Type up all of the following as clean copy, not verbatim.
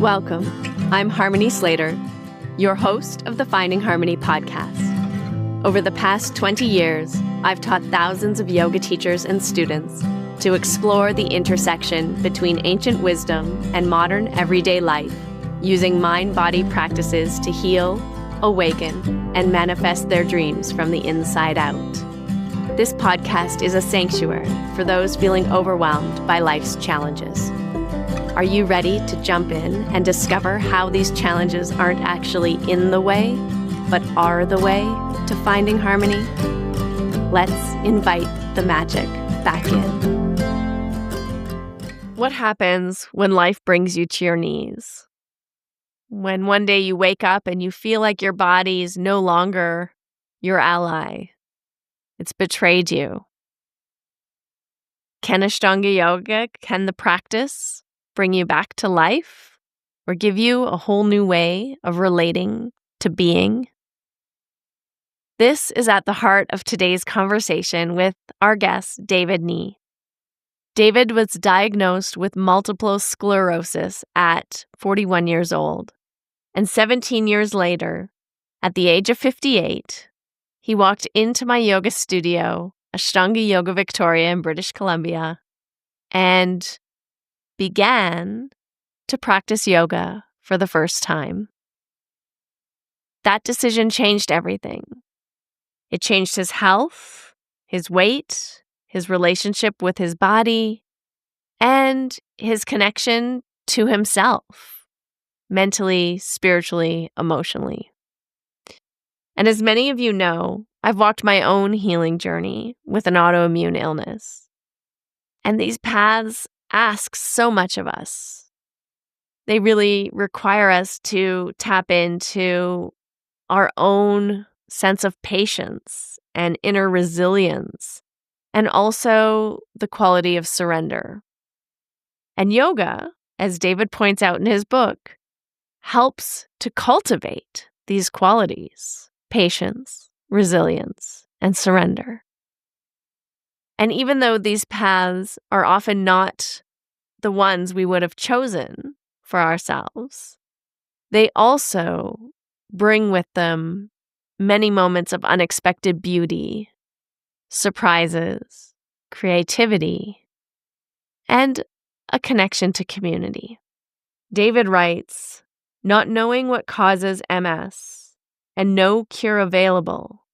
Welcome. I'm Harmony Slater, your host of the Finding Harmony podcast. Over the past 20 years, I've taught thousands of yoga teachers and students to explore the intersection between ancient wisdom and modern everyday life, using mind-body practices to heal, awaken, and manifest their dreams from the inside out. This podcast is a sanctuary for those feeling overwhelmed by life's challenges. Are you ready to jump in and discover how these challenges aren't actually in the way, but are the way to finding harmony? Let's invite the magic back in. What happens when life brings you to your knees? When one day you wake up and you feel like your body is no longer your ally. It's betrayed you. Can Ashtanga Yoga, can the practice bring you back to life or give you a whole new way of relating to being? This is at the heart of today's conversation with our guest, David Nee. David was diagnosed with multiple sclerosis at 41 years old. And 17 years later, at the age of 58, he walked into my yoga studio, Ashtanga Yoga Victoria in British Columbia, and began to practice yoga for the first time. That decision changed everything. It changed his health, his weight, his relationship with his body, and his connection to himself, mentally, spiritually, emotionally. And as many of you know, I've walked my own healing journey with an autoimmune illness. And these paths ask so much of us. They really require us to tap into our own sense of patience and inner resilience, and also the quality of surrender. And yoga, as David points out in his book, helps to cultivate these qualities: patience, resilience, and surrender. And even though these paths are often not the ones we would have chosen for ourselves, they also bring with them many moments of unexpected beauty, surprises, creativity, and a connection to community. David writes, "Not knowing what causes MS and no cure available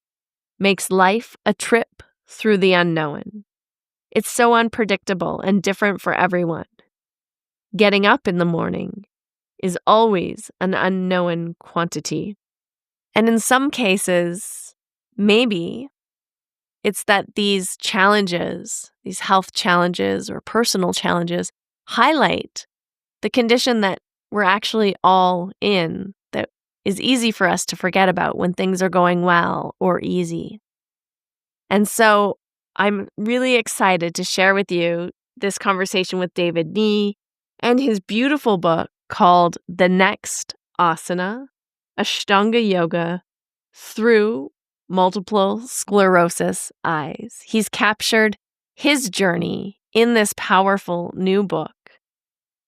makes life a trip through the unknown. It's so unpredictable and different for everyone. Getting up in the morning is always an unknown quantity. And in some cases, maybe it's that these challenges, these health challenges or personal challenges, highlight the condition that we're actually all in, that is easy for us to forget about when things are going well or easy." And so I'm really excited to share with you this conversation with David Nee and his beautiful book called The Next Asana, Ashtanga Yoga Through Multiple Sclerosis Eyes. He's captured his journey in this powerful new book.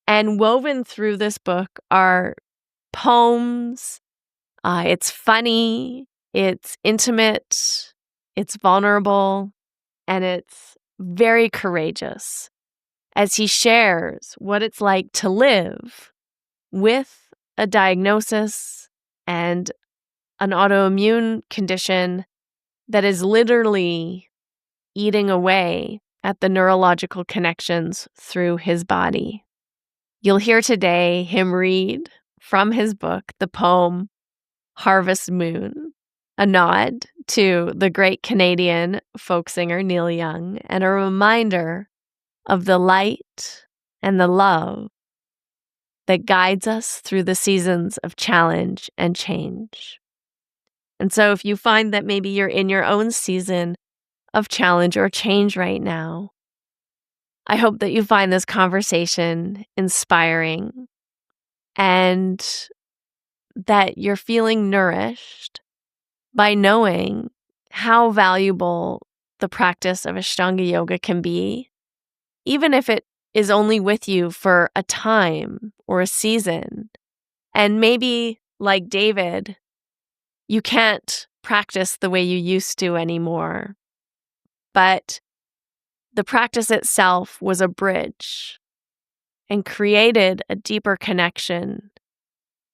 And woven through this book are poems. It's funny, it's intimate, it's vulnerable, and it's very courageous as he shares what it's like to live with a diagnosis and an autoimmune condition that is literally eating away at the neurological connections through his body. You'll hear today him read from his book the poem Harvest Moon, a nod to the great Canadian folk singer Neil Young, and a reminder of the light and the love that guides us through the seasons of challenge and change. And so if you find that maybe you're in your own season of challenge or change right now, I hope that you find this conversation inspiring and that you're feeling nourished by knowing how valuable the practice of Ashtanga Yoga can be, even if it is only with you for a time or a season, And maybe, like David, you can't practice the way you used to anymore. But the practice itself was a bridge and created a deeper connection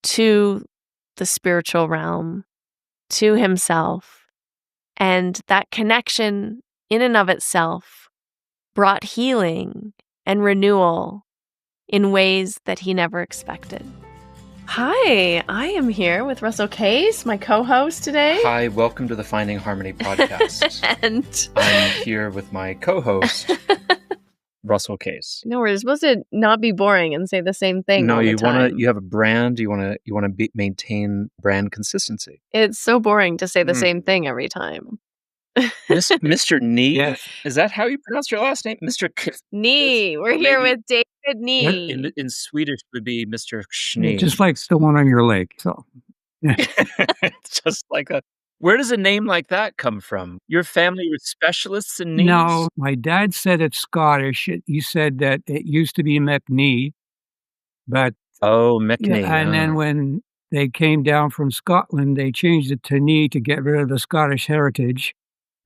to the spiritual realm, to himself. And that connection in and of itself brought healing and renewal in ways that he never expected. Hi, I am here with Russell Case, my co-host today. Hi, welcome to the Finding Harmony podcast. And I'm here with my co-host, Russell Case. no, we're supposed to not be boring and say the same thing all the time. You have a brand, you want to maintain brand consistency. It's so boring to say the same thing every time. Mr. Nee? Yes. Is that how you pronounce your last name? Mr. Nee. We're here with David Nee. In Swedish would be Mr. Schnee. Just like the one on your leg. So It's just like a... Where does a name like that come from? Your family were specialists in knees? no, my dad said it's Scottish. He said that it used to be McNee, but Oh, McNee. and then when they came down from Scotland, they changed it to knee to get rid of the Scottish heritage.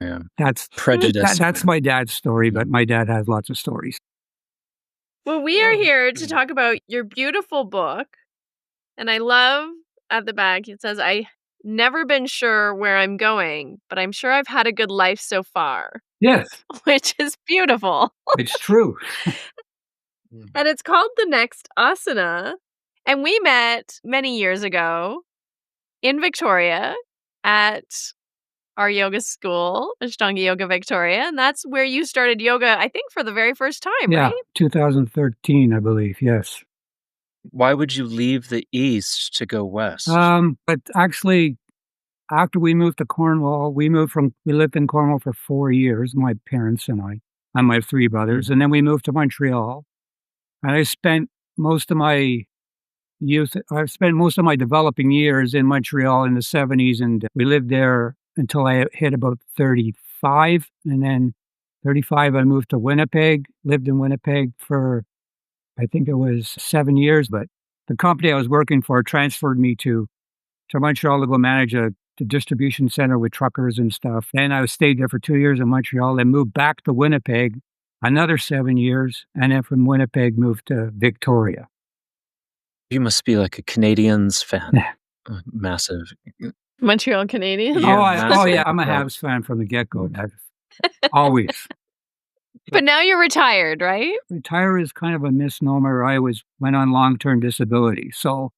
Yeah. That's Prejudice. That's my dad's story, but my dad has lots of stories. Well, we are here to talk about your beautiful book. And I love at the back, it says, "I never been sure where I'm going, but I'm sure I've had a good life so far," Yes, which is beautiful. it's true. And it's called the Next Asana. And we met many years ago in Victoria at our yoga school, Ashtanga Yoga Victoria. And that's where you started yoga, I think, for the very first time, Yeah, right? 2013, I believe. Yes. Why would you leave the East to go West? But actually, after we moved to Cornwall, we lived in Cornwall for 4 years, my parents and I, and my 3 brothers. And then we moved to Montreal. And I've spent most of my developing years in Montreal in the 70s. And we lived there until I hit about 35. And then 35, I moved to Winnipeg, lived in Winnipeg for, I think it was 7 years. But the company I was working for transferred me to Montreal to go manage the distribution center with truckers and stuff. And I stayed there for 2 years in Montreal, then moved back to Winnipeg, another 7 years, and then from Winnipeg moved to Victoria. You must be like a Canadiens fan. Massive. Montreal Canadiens. Yeah, I'm a Habs fan from the get-go. Always. But now you're retired, right? Retire is kind of a misnomer. I went on long-term disability, so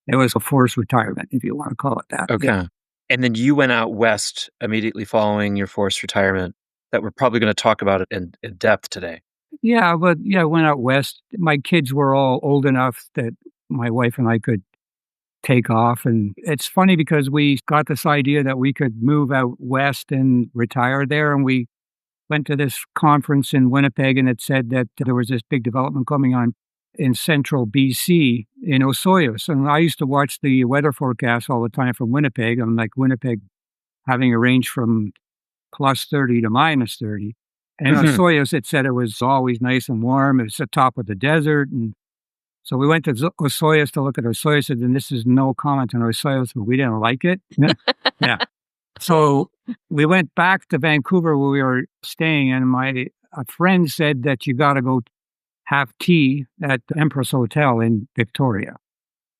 it was a forced retirement, if you want to call it that. Okay. Yeah. And then you went out west immediately following your forced retirement that we're probably going to talk about it in depth today. Yeah, but I went out west. My kids were all old enough that my wife and I could take off. And it's funny because we got this idea that we could move out west and retire there. And we went to this conference in Winnipeg, and it said that there was this big development coming on in central BC in Osoyoos. And I used to watch the weather forecast all the time from Winnipeg. I'm like, Winnipeg having a range from plus 30 to minus 30. And Osoyoos, it said it was always nice and warm. It was the top of the desert. And so we went to Osoyoos to look at Osoyoos, and this is no comment on Osoyoos, but we didn't like it. Yeah. So we went back to Vancouver where we were staying, and a friend said that you got to go have tea at the Empress Hotel in Victoria.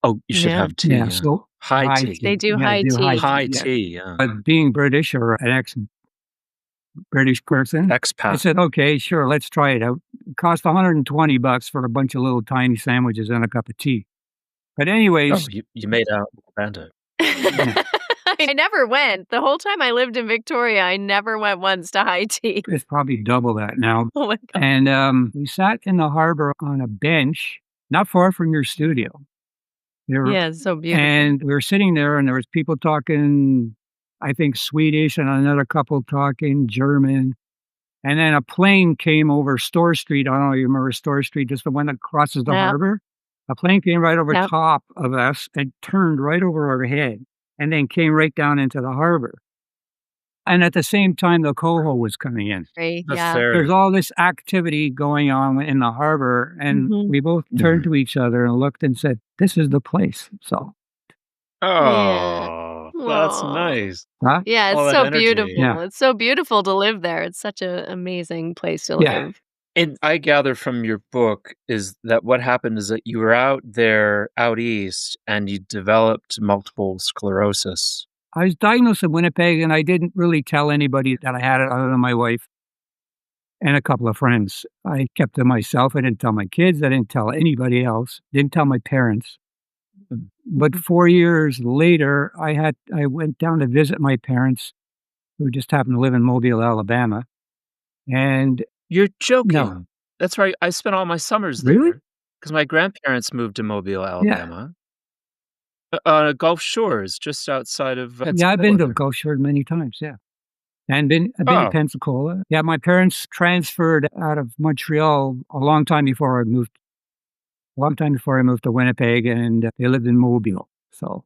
Oh, you should have tea. Yeah, so high tea. They do high tea. High tea, yeah. But being British or an ex-British person, Expat. I said, okay, sure, let's try it out. It cost $120 for a bunch of little tiny sandwiches and a cup of tea. But anyways... Oh, you made out Miranda. I never went. The whole time I lived in Victoria, I never went once to high tea. It's probably double that now. Oh my God. And we sat in the harbor on a bench, not far from your studio. Yeah, it's so beautiful. And we were sitting there, and there was people talking, I think, Swedish, and another couple talking German. And then a plane came over Store Street. I don't know if you remember Store Street, just the one that crosses the harbor. A plane came right over top of us and turned right over our head, and then came right down into the harbor. And at the same time, the coho was coming in. Right, The yeah. ferry. There's all this activity going on in the harbor, and Mhm. we both turned to each other and looked and said, "This is the place." So, Yeah. Oh, that's Aw. nice. huh? Yeah, All it's that so energy. beautiful. Yeah. It's so beautiful to live there. It's such an amazing place to Yeah. live. And I gather from your book is that what happened is that you were out there out east and you developed multiple sclerosis. I was diagnosed in Winnipeg, and I didn't really tell anybody that I had it other than my wife and a couple of friends. I kept to myself. I didn't tell my kids. I didn't tell anybody else. Didn't tell my parents. But 4 years later, I went down to visit my parents, who just happened to live in Mobile, Alabama. And You're joking. no, That's right. I spent all my summers really? there because my grandparents moved to Mobile, Yeah. Alabama. Gulf Shores, just outside of Yeah, I've been to Pensacola. Gulf Shores many times, yeah. And I've been to Oh, Pensacola. Yeah, my parents transferred out of Montreal a long time before I moved to Winnipeg, and they lived in Mobile. So,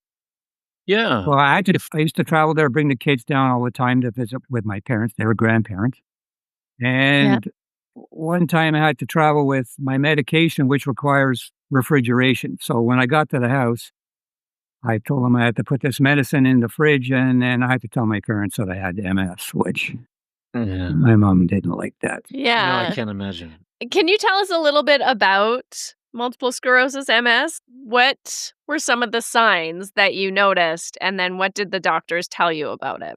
yeah. well, I used to travel there, bring the kids down all the time to visit with my parents. They were grandparents. And one time I had to travel with my medication, which requires refrigeration. So when I got to the house, I told them I had to put this medicine in the fridge, and then I had to tell my parents that I had MS, which Yeah. my mom didn't like that. No, I Yeah. can't imagine. Can you tell us a little bit about multiple sclerosis, MS? What were some of the signs that you noticed, and then what did the doctors tell you about it?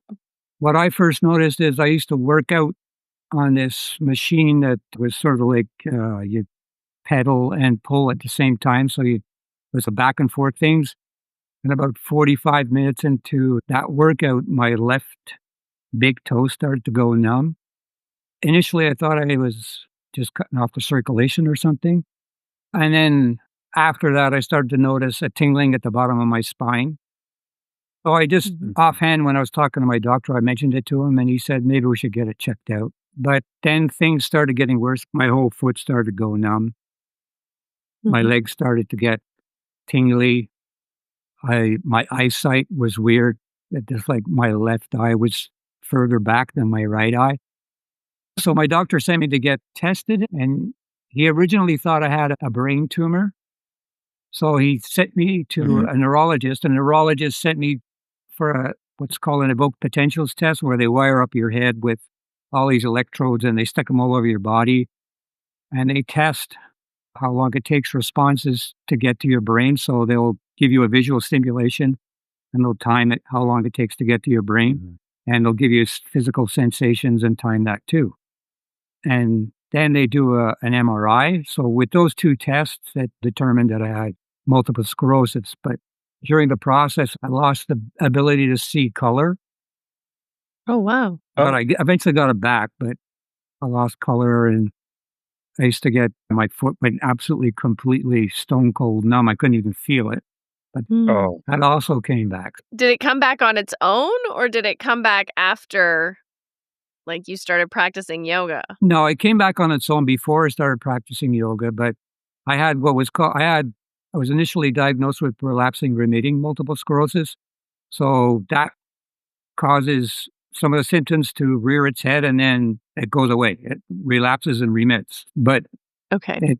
What I first noticed is I used to work out on this machine that was sort of like you pedal and pull at the same time. So it was a back and forth things. And about 45 minutes into that workout, my left big toe started to go numb. Initially, I thought I was just cutting off the circulation or something. And then after that, I started to notice a tingling at the bottom of my spine. So I just offhand, when I was talking to my doctor, I mentioned it to him, and he said maybe we should get it checked out. But then things started getting worse. My whole foot started to go numb. My legs started to get tingly. My eyesight was weird. It just like my left eye was further back than my right eye. So my doctor sent me to get tested, and he originally thought I had a brain tumor. So he sent me to a neurologist. A neurologist sent me for what's called an evoked potentials test, where they wire up your head with all these electrodes and they stick them all over your body, and they test how long it takes responses to get to your brain. So they'll give you a visual stimulation, and they'll time it, how long it takes to get to your brain. And they'll give you physical sensations and time that too. And then they do an MRI. So with those two tests, that determined that I had multiple sclerosis. But during the process, I lost the ability to see color. Oh, wow. But I eventually got it back, but I lost color, and I used to get my foot went absolutely completely stone cold numb. I couldn't even feel it. But Oh, that also came back. Did it come back on its own, or did it come back after, like, you started practicing yoga? No, it came back on its own before I started practicing yoga, but I had I was initially diagnosed with relapsing remitting multiple sclerosis. So that causes some of the symptoms to rear its head, and then it goes away. It relapses and remits. But Okay.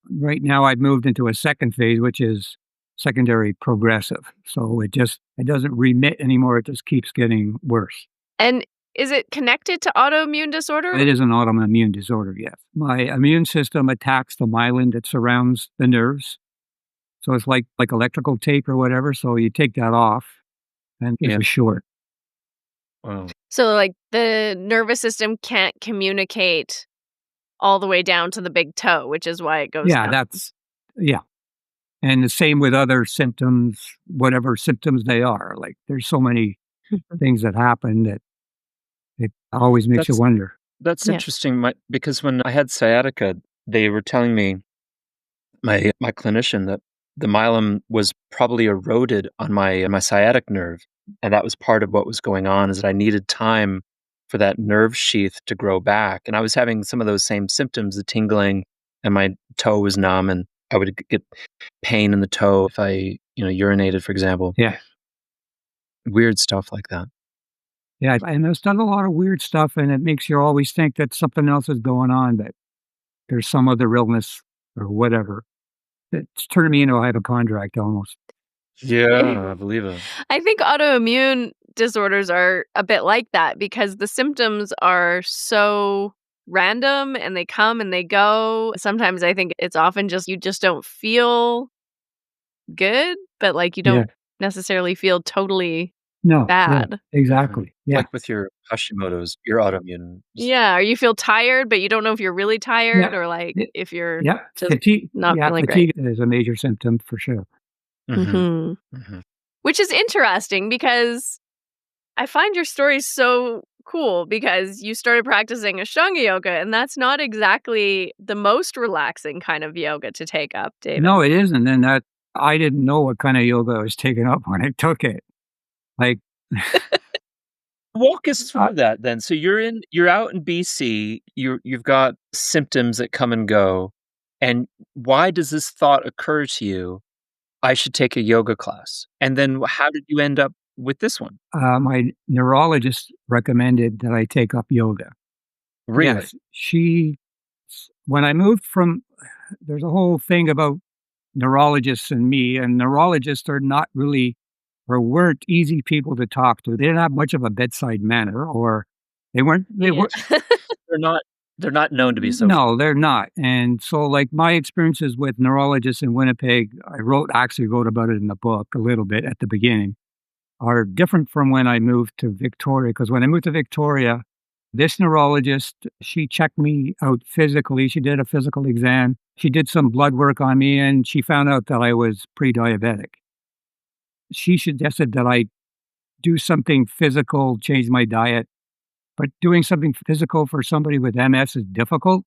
right now I've moved into a second phase, which is secondary progressive. So it doesn't remit anymore. It just keeps getting worse. And is it connected to autoimmune disorder? It is an autoimmune disorder, yes. My immune system attacks the myelin that surrounds the nerves. So it's like electrical tape or whatever. So you take that off, and it's short. wow. So, like, the nervous system can't communicate all the way down to the big toe, which is why it goes numb. Yeah. And the same with other symptoms, whatever symptoms they are. Like there's so many things that happen that it always makes you wonder. That's Yeah. interesting. Because when I had sciatica, they were telling me, my clinician, that the myelin was probably eroded on my sciatic nerve, and that was part of what was going on. Is that I needed time for that nerve sheath to grow back, and I was having some of those same symptoms, the tingling, and my toe was numb, and I would get pain in the toe if I urinated, for example. Yeah. Weird stuff like that. Yeah, and it's done a lot of weird stuff, and it makes you always think that something else is going on, that there's some other illness or whatever. It's turning me into a hypochondriac almost. Yeah, I believe it. I think autoimmune disorders are a bit like that because the symptoms are so random and they come and they go. Sometimes I think it's often just you just don't feel good, but like you Yeah. don't necessarily feel totally No. Yeah. bad. Exactly. Yeah. Like with your Hashimoto's, your autoimmune. Yeah, or you feel tired, but you don't know if you're really tired Yeah. or like Y if you're yeah. just Fatigue. not Yeah, feeling great. fatigue is a major symptom for sure. Mhm, Mhm. mhm. Which is interesting because I find your story so cool because you started practicing Ashtanga yoga, and that's not exactly the most relaxing kind of yoga to take up, David. No, it isn't, and that I didn't know what kind of yoga I was taking up when I took it. Like, Walk us uh, through that then. So you're out in BC, you've got symptoms that come and go, and why does this thought occur to you, "I should take a yoga class"? And then how did you end up with this one? my neurologist recommended that I take up yoga. Really? Yes, when I moved from there's a whole thing about neurologists and me, and neurologists are not really or weren't easy people to talk to. They didn't have much of a bedside manner, or they Yeah. were They're not they're not known to be sociable. no, they're not. And so, like, my experiences with neurologists in Winnipeg, actually wrote about it in the book a little bit at the beginning, are different from when I moved to Victoria. Because when I moved to Victoria, this neurologist, she checked me out physically. She did a physical exam. She did some blood work on me, and she found out that I was pre-diabetic. She suggested that I do something physical, change my diet, but doing something physical for somebody with MS is difficult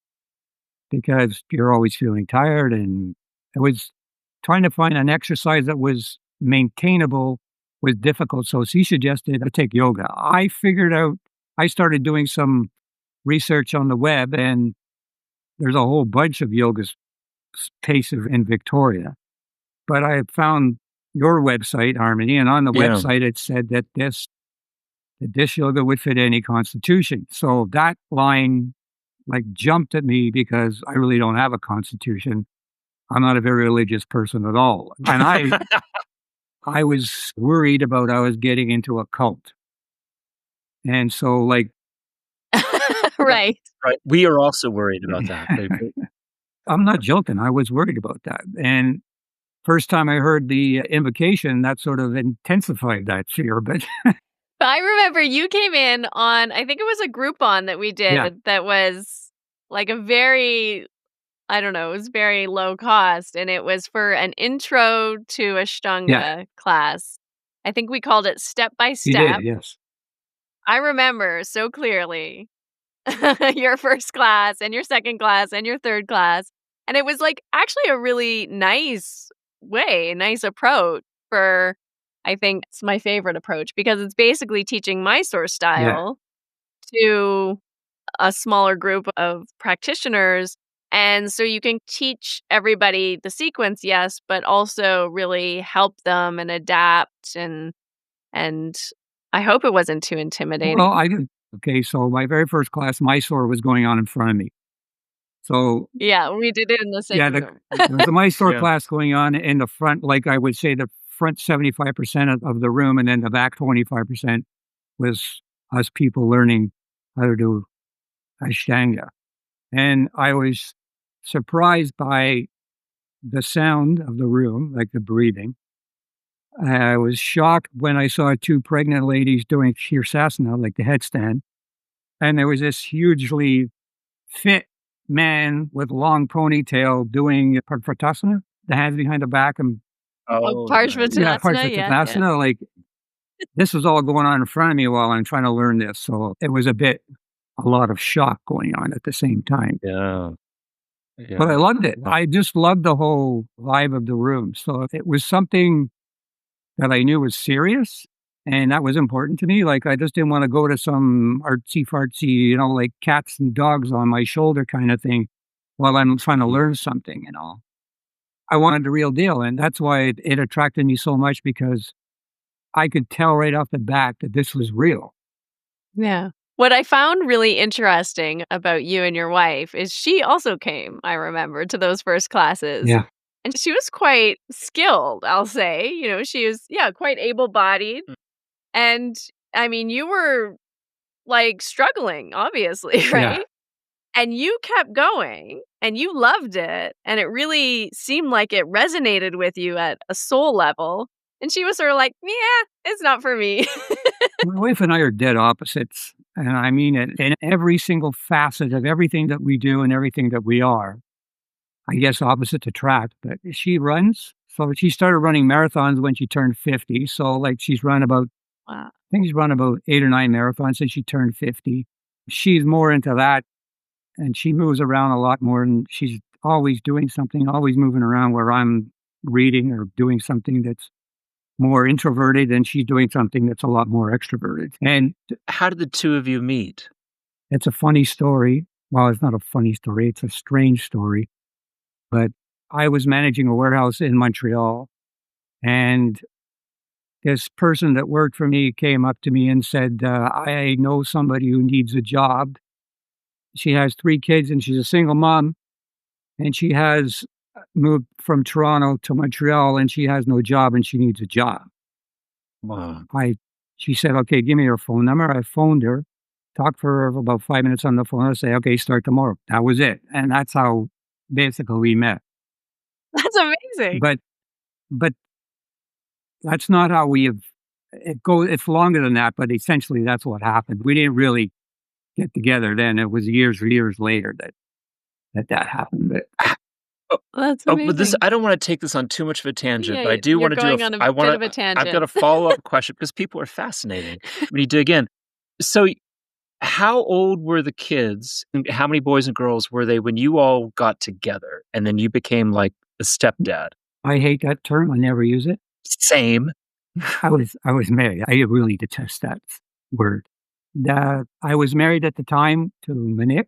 because you're always feeling tired, and I was trying to find an exercise that was maintainable was difficult, so she suggested I take yoga. I started doing some research on the web, and there's a whole bunch of yoga spaces in Victoria, but I had found your website, Harmony, and on the Yeah. website, it said that this yoga would fit any constitution. So that line, like, jumped at me because I really don't have a constitution. I'm not a very religious person at all. And I was worried about I was getting into a cult. And so, like, Right. Right. We are also worried about that. I'm not joking. I was worried about that. And first time I heard the invocation, that sort of intensified that fear. But I remember you came in on I think it was a Groupon that we yeah, did that was like a very I don't know, it was very low cost, and it was for an intro to yeah, Ashtanga class. I think we called it Step by you did. Step. Yes. I remember so clearly your first class and your second class and your third class, and it was, like, actually a really nice way, nice approach for I think it's my favorite approach because it's basically teaching Mysore Yeah. style to a smaller group of practitioners. And so you can teach everybody the sequence, yes, but also really help them and adapt and I hope it wasn't too Well, intimidating. I did. Okay. So my very first class, Mysore was going on in front of me. So Yeah, we did it in the yeah, same room. there was a Mysore Yeah. class going on in the front, like I would say the front 75% of the room, and then the back 25% was us people learning how to do Ashtanga. And I was surprised by the sound of the room, like the breathing. I was shocked when I saw two pregnant ladies doing Shirsasana, like the headstand. And there was this hugely fit man with long ponytail doing Parvatasana, the hands behind the back, and Oh, Oh, nice. yeah, Parshvanatha, yeah, yeah. Parvatasana. Like, this was all going on in front of me while I'm trying to learn this. So it was a lot of shock going on at the same time. Yeah. But I Yeah. loved it. I just loved the whole vibe of the room. So it was something that I knew was serious, and that was important to me. Like, I just didn't wanna go to some artsy fartsy, like cats and dogs on my shoulder kind of thing while I'm trying to learn something. I wanted the real deal, and that's why it attracted me so much because I could tell right off the bat that this was real. Yeah. What I found really interesting about you and your wife is she also came, I remember, to those first classes. Yeah. And she was quite skilled, I'll say. She was, quite able-bodied. And I mean, you were like struggling, obviously, Yeah. right? And you kept going and you loved it. And it really seemed like it resonated with you at a soul level. And she was sort of like, yeah, it's not for me. My wife and I are dead opposites. And I mean it in every single facet of everything that we do and everything that we are. I guess opposite attract, but she runs. So she started running marathons when she turned 50. So like she's run about, Wow. I think she's run about 8 or 9 marathons since she turned 50. She's more into that and she moves around a lot more and she's always doing something, always moving around where I'm reading or doing something that's more introverted and she's doing something that's a lot more extroverted. And How did the two of you meet? it's a funny story. Well, it's not a funny story, it's a strange story. But I was managing a warehouse in Montreal, and this person that worked for me came up to me and said, I know somebody who needs a job. She has 3 kids and she's a single mom, and she has moved from Toronto to Montreal and she has no job and she needs a job. Wow. She said, okay, give me your phone number. I phoned her, talked for her for about 5 minutes on the phone. I say, okay, start tomorrow. That was it. And that's how basically we met. That's amazing. But that's not how we have it's longer than that, but essentially that's what happened. We didn't really get together then. It was years later that happened. But That's But amazing. I don't wanna take this on too much of a tangent, but I Yeah, do you're wanna do going on a bit of a I've got a tangent. follow-up question because people are fascinating when you dig in. So, how old were the kids, and how many boys and girls were they when you all got together, and then you became, like, a stepdad? I hate that term. I never use it. Same. I was married. I really detest that word. I was married at the time to Monique,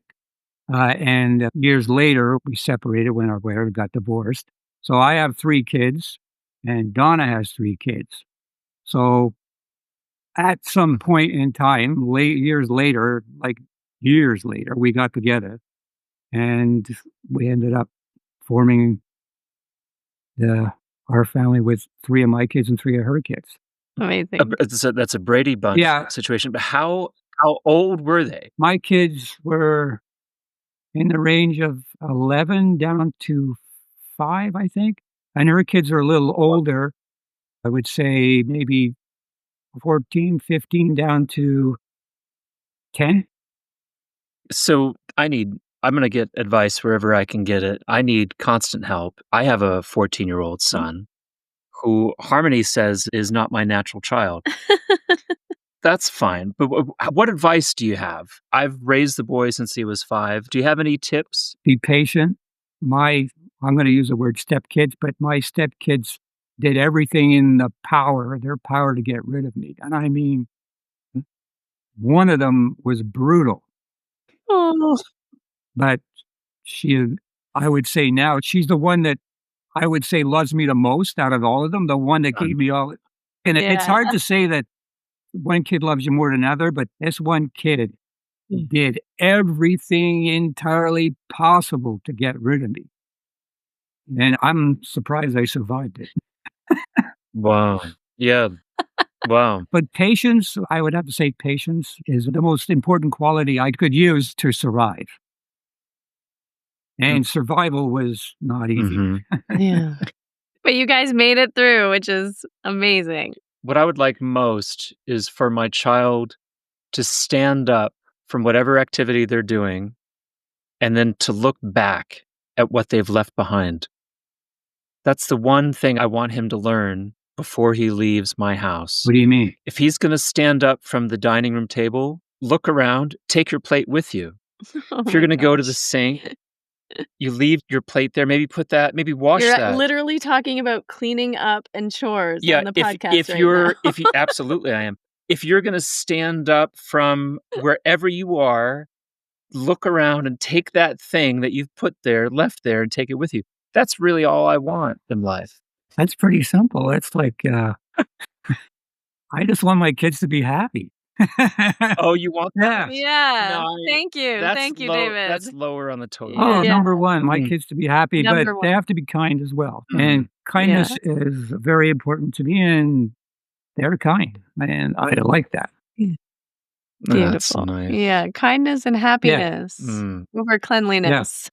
and years later we separated when our we got divorced. So I have 3 kids, and Donna has 3 kids. So at some point in time, years later, we got together and we ended up forming the our family with 3 of my kids and 3 of her kids. Amazing. That's a Brady Bunch Yeah. situation, but how old were they? My kids were in the range of 11 down to 5, I think, and her kids are a little older. I would say maybe 14, 15 down to 10. So, I'm gonna get advice wherever I can get it. I need constant help. I have a 14-year-old son who Harmony says is not my natural child. That's fine, but what advice do you have? I've raised the boy since he was 5. Do you have any tips? Be patient. I'm gonna use the word stepkids, but my stepkids did everything in their power to get rid of me, and I mean, one of them was brutal, Oh, but she I would say now, she's the one that I would say loves me the most out of all of them, the one that gave me all and it's yeah. hard to say that one kid loves you more than another, but this one kid did everything entirely possible to get rid of me. And I'm surprised I survived it. Wow. Yeah. Wow. But patience, I would have to say patience is the most important quality I could use to survive. And survival was not easy. Mhm. Yeah. But you guys made it through, which is amazing. What I would like most is for my child to stand up from whatever activity they're doing and then to look back at what they've left behind. That's the one thing I want him to learn before he leaves my house. What do you mean? If he's gonna stand up from the dining room table, look around, take your plate with you. Oh If you're my gonna go to the gosh. sink, you leave your plate there, maybe wash You're that. literally talking about cleaning up and chores Yeah, on the podcast if right you're now. if you absolutely I am. If you're gonna stand up from wherever you are, look around and take that thing that you've left there and take it with you. That's really all I want in life. That's pretty simple. That's like, I just want my kids to be happy. Oh, you want that? Yeah. Yeah. No, Thank you. that's Thank you, low David. that's lower on the totem Oh, pole. Yeah. number 1, my Mm. kids to be happy, but Number they 1. have to be kind as well, Mhm. and Yeah. kindness is very important to me, and they're kind, and I like that. That's Beautiful. nice. Yeah, kindness and Yeah. happiness Mm. over Yeah. cleanliness.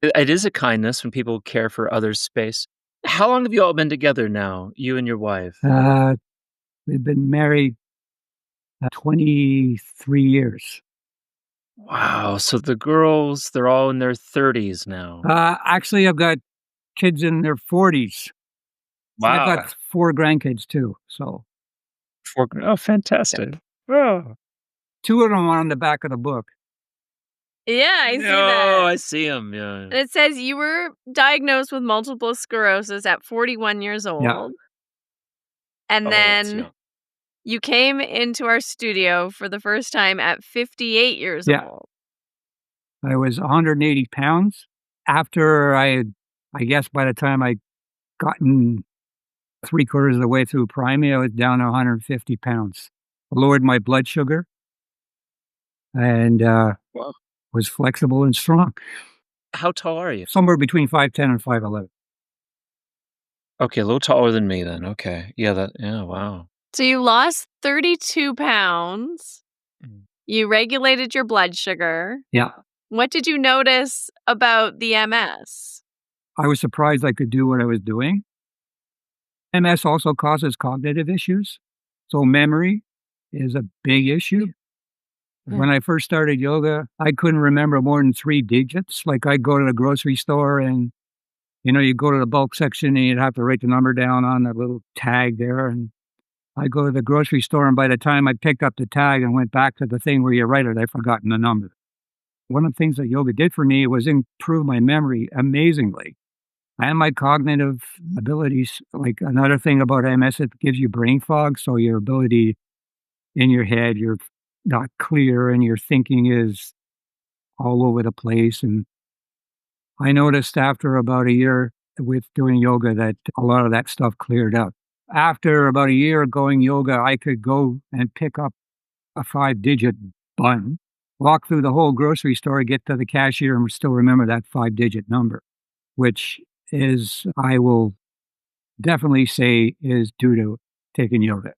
It is a kindness when people care for others' space. How long have you all been together now, you and your wife? Uh, we've been married 23 years. Wow, so the girls, they're all in their 30s now. Actually, I've got kids in their 40s. I've Wow. got 4 grandkids too, so Oh, fantastic. Oh. 2 of them are on the back of the book. Yeah, I see No, that. I see them. Yeah. And it says you were diagnosed with multiple sclerosis at 41 years Yeah. old. And Oh, that's then young. you came into our studio for the first time at 58 years Yeah. old. I was 180 pounds. After I guess by the time I gotten 3/4 of the way through primary, I was down to 150 pounds. I lowered my blood sugar and Wow. was flexible and strong. How tall are you? Somewhere between 5'10" and 5'11". Okay, a little taller than me then. Okay. Yeah, wow. So you lost 32 pounds. Mm. You regulated your blood sugar. Yeah. What did you notice about the MS? I was surprised I could do what I was doing. MS also causes cognitive issues. So memory is a big issue. Yeah. When I first started yoga, I couldn't remember more than 3 digits. Like I'd go to the grocery store and, you go to the bulk section and you'd have to write the number down on that little tag there. And I'd go to the grocery store and by the time I picked up the tag and went back to the thing where you write it, I'd forgotten the number. One of the things that yoga did for me was improve my memory amazingly. And my cognitive abilities. Like another thing about MS, it gives you brain fog. So your ability in your head, you're not clear and your thinking is all over the place. And I noticed after about a year with doing yoga that a lot of that stuff cleared up. After about a year of going yoga, I could go and pick up a 5-digit bun, walk through the whole grocery store, get to the cashier, and still remember that 5-digit number, which is, I will definitely say, is due to taking yoga.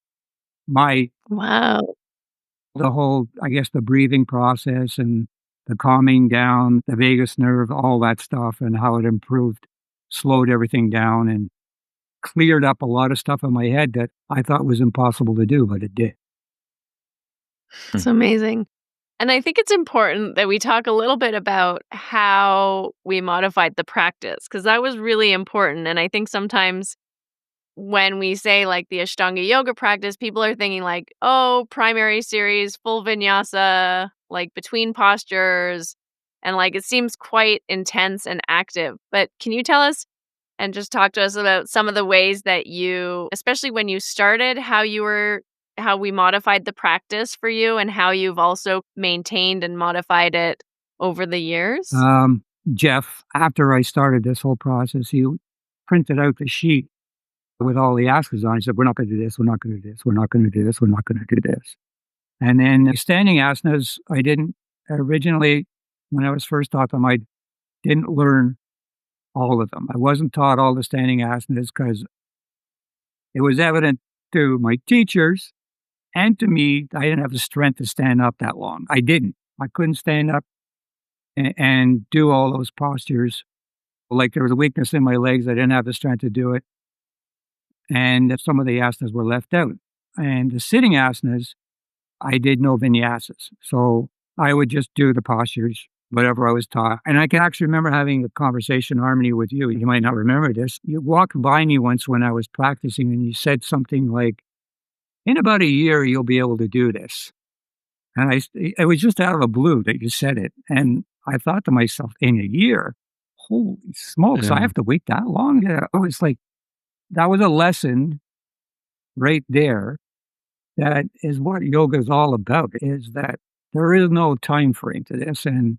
Wow. The whole, I guess, the breathing process and the calming down, the vagus nerve, all that stuff, and how it improved, slowed everything down, and cleared up a lot of stuff in my head that I thought was impossible to do, but it did. It's amazing. And I think it's important that we talk a little bit about how we modified the practice, because that was really important. And I think sometimes when we say like the Ashtanga yoga practice, people are thinking like, oh, primary series, full vinyasa, like between postures. And like it seems quite intense and active. But can you tell us and just talk to us about some of the ways that you, especially when you started, how we modified the practice for you and how you've also maintained and modified it over the years? Jeff, after I started this whole process, he printed out the sheet with all the asanas on. He said, we're not going to do this, we're not going to do this, we're not going to do this, we're not going to do this. And then the standing asanas, I didn't originally, when I was first taught them, I didn't learn all of them. I wasn't taught all the standing asanas because it was evident to my teachers and to me, I didn't have the strength to stand up that long. I didn't. I couldn't stand up and do all those postures. Like there was a weakness in my legs. I didn't have the strength to do it. And some of the asanas were left out. And the sitting asanas, I did no vinyasas. So I would just do the postures, whatever I was taught. And I can actually remember having a conversation, Harmony, with you. You might not remember this. You walked by me once when I was practicing and you said something like, in about a year, you'll be able to do this. And it was just out of the blue that you said it. And I thought to myself, in a year, holy smokes, I Yeah. have to wait that long? Yeah, I was like, that was a lesson right there. That is what yoga is all about, is that there is no time frame to this. And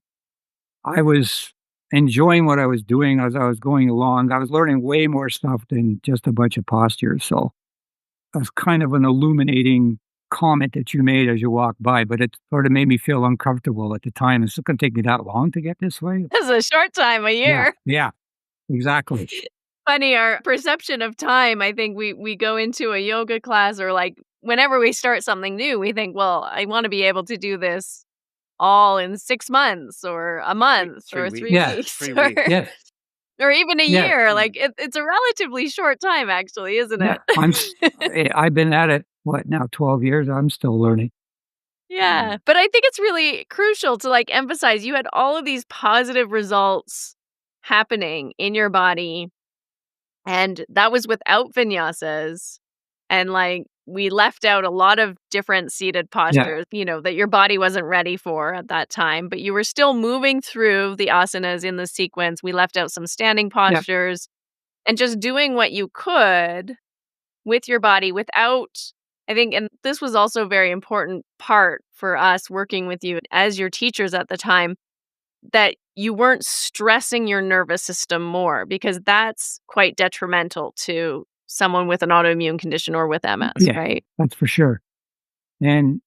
I was enjoying what I was doing as I was going along. I was learning way more stuff than just a bunch of postures. So it was kind of an illuminating comment that you made as you walked by, but it sort of made me feel uncomfortable at the time. It's not going to take me that long to get this way. It's a short time, a year. Yeah, exactly. Funny, our perception of time, I think we go into a yoga class or like whenever we start something new, we think, well, I want to be able to do this all in 6 months or a month or 3 Yeah, weeks 3 or, weeks. Yeah, or even a yeah, year. Like it's a relatively short time, actually, isn't yeah. it? I've been at it, what now, 12 years? I'm still learning. Yeah, but I think it's really crucial to like emphasize you had all of these positive results happening in your body, and that was without vinyasas. And like we left out a lot of different seated Yeah, postures, that your body wasn't ready for at that time, but you were still moving through the asanas in the sequence. We left out some standing yeah, postures and just doing what you could with your body without, I think, and this was also a very important part for us working with you as your teachers at the time, that you weren't stressing your nervous system more, because that's quite detrimental to someone with an autoimmune condition or with MS, yeah, right? that's for sure. And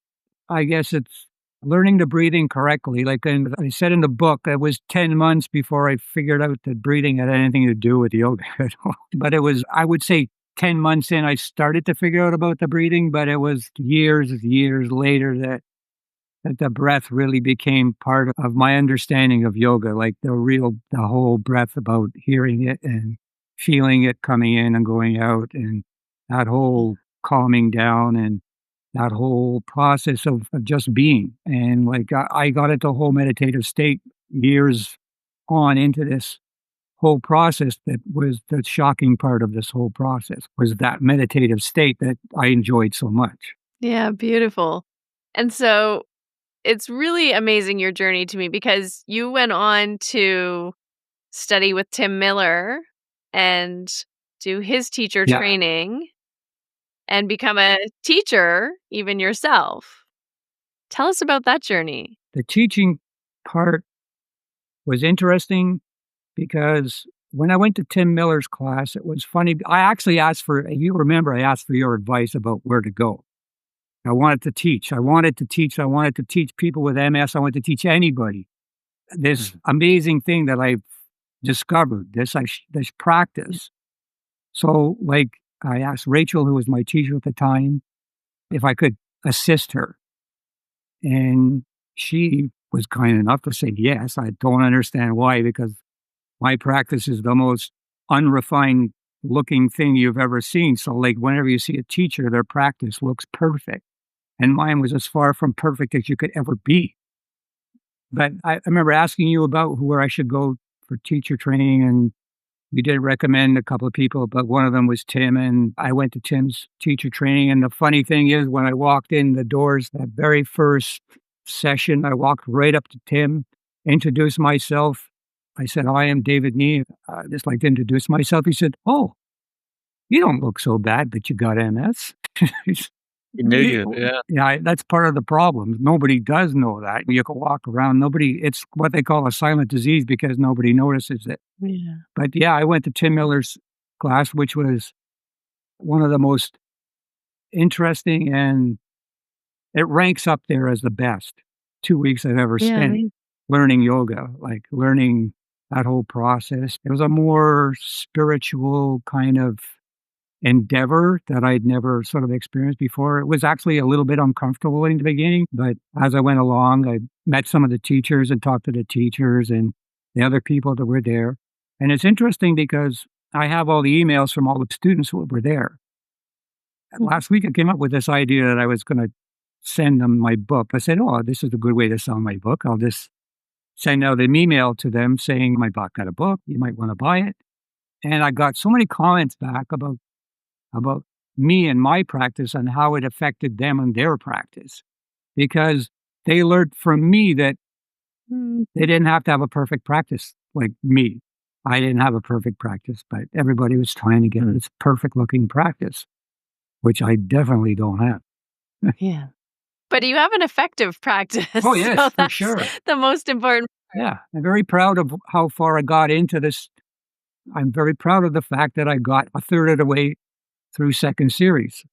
I guess it's learning the breathing correctly. Like I said in the book, it was 10 months before I figured out that breathing had anything to do with yoga at all. But it was, I would say, 10 months in, I started to figure out about the breathing, but it was years later that the breath really became part of my understanding of yoga, like the whole breath, about hearing it and feeling it coming in and going out, and that whole calming down and that whole process of just being. And like I got into a whole meditative state years on into this whole process. That was the shocking part of this whole process, was that meditative state that I enjoyed so much. Yeah, beautiful. And so it's really amazing, your journey, to me, because you went on to study with Tim Miller and do his teacher Yeah. training and become a teacher even yourself. Tell us about that journey. The teaching part was interesting because when I went to Tim Miller's class, it was funny. I actually asked for, you remember, I asked for your advice about where to go. I wanted to teach. I wanted to teach people with MS. I wanted to teach anybody this amazing thing that I've discovered, this practice. So, like, I asked Rachel, who was my teacher at the time, if I could assist her. And she was kind enough to say yes. I don't understand why, because my practice is the most unrefined looking thing you've ever seen. So, like, whenever you see a teacher, their practice looks perfect. And mine was as far from perfect as you could ever be. But I remember asking you about where I should go for teacher training, and you did recommend a couple of people, but one of them was Tim, and I went to Tim's teacher training. And the funny thing is, when I walked in the doors, that very first session, I walked right up to Tim, introduced myself. I said, "I am David Nee. I'd just like to introduce myself." He said, "Oh, you don't look so bad, but you got MS." He knew you, yeah. Yeah, that's part of the problem. Nobody does know that. You can walk around, it's what they call a silent disease because nobody notices it. Yeah. But yeah, I went to Tim Miller's class, which was one of the most interesting, and it ranks up there as the best 2 weeks I've ever spent learning yoga, like learning that whole process. It was a more spiritual kind of endeavor that I'd never sort of experienced before. It was actually a little bit uncomfortable in the beginning, but as I went along, I met some of the teachers and talked to the teachers and the other people that were there. And it's interesting because I have all the emails from all the students who were there. And last week I came up with this idea that I was going to send them my book. I said, "Oh, this is a good way to sell my book. I'll just send out an email to them saying my book got a book. You might want to buy it." And I got so many comments back about me and my practice and how it affected them and their practice, because they learned from me that they didn't have to have a perfect practice like me. I didn't have a perfect practice, but everybody was trying to get this perfect looking practice, which I definitely don't have. Yeah. But you have an effective practice. Oh, yes, so for that's sure. the most important. Yeah, I'm very proud of how far I got into this. I'm very proud of the fact that I got a third of the way through second series.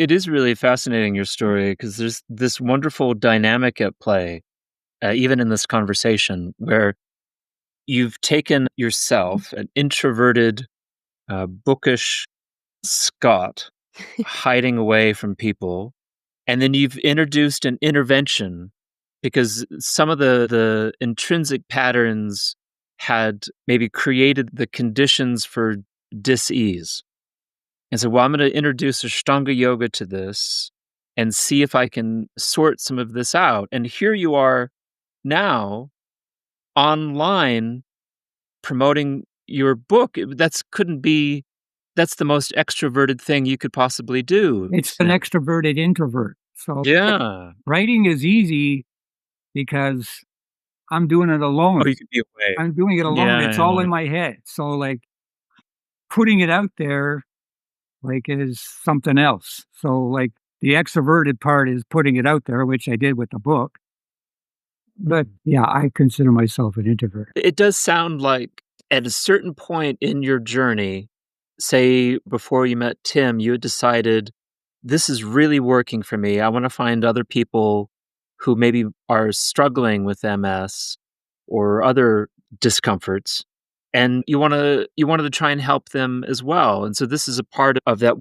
It is really fascinating, your story, because there's this wonderful dynamic at play, even in this conversation, where you've taken yourself, an introverted, bookish Scot, hiding away from people, and then you've introduced an intervention because some of the intrinsic patterns had maybe created the conditions for dis-ease. And so, well, I'm going to introduce Ashtanga Yoga to this and see if I can sort some of this out. And here you are now online promoting your book. That's the most extroverted thing you could possibly do. It's an extroverted introvert. So Yeah. writing is easy because I'm doing it alone. Oh, you could be away. I'm doing it alone. Yeah, It's all yeah. in my head. So like putting it out there like is something else. So like the extroverted part is putting it out there, which I did with the book. But yeah, I consider myself an introvert. It does sound like at a certain point in your journey, say before you met Tim, you had decided this is really working for me. I want to find other people who maybe are struggling with MS or other discomforts. And you wanted to try and help them as well. And so this is a part of that.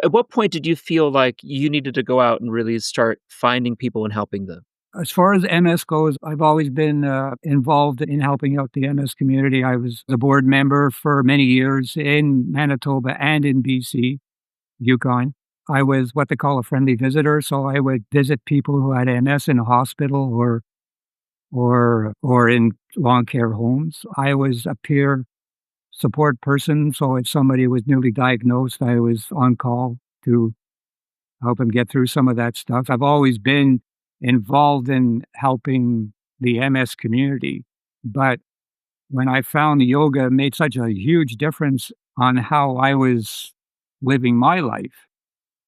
At what point did you feel like you needed to go out and really start finding people and helping them? As far as MS goes, I've always been involved in helping out the MS community. I was a board member for many years in Manitoba and in BC, Yukon. I was what they call a friendly visitor, so I would visit people who had MS in a hospital or in long care homes. I was a peer support person, so if somebody was newly diagnosed, I was on call to help them get through some of that stuff. I've always been involved in helping the MS community, but when I found yoga, it made such a huge difference on how I was living my life.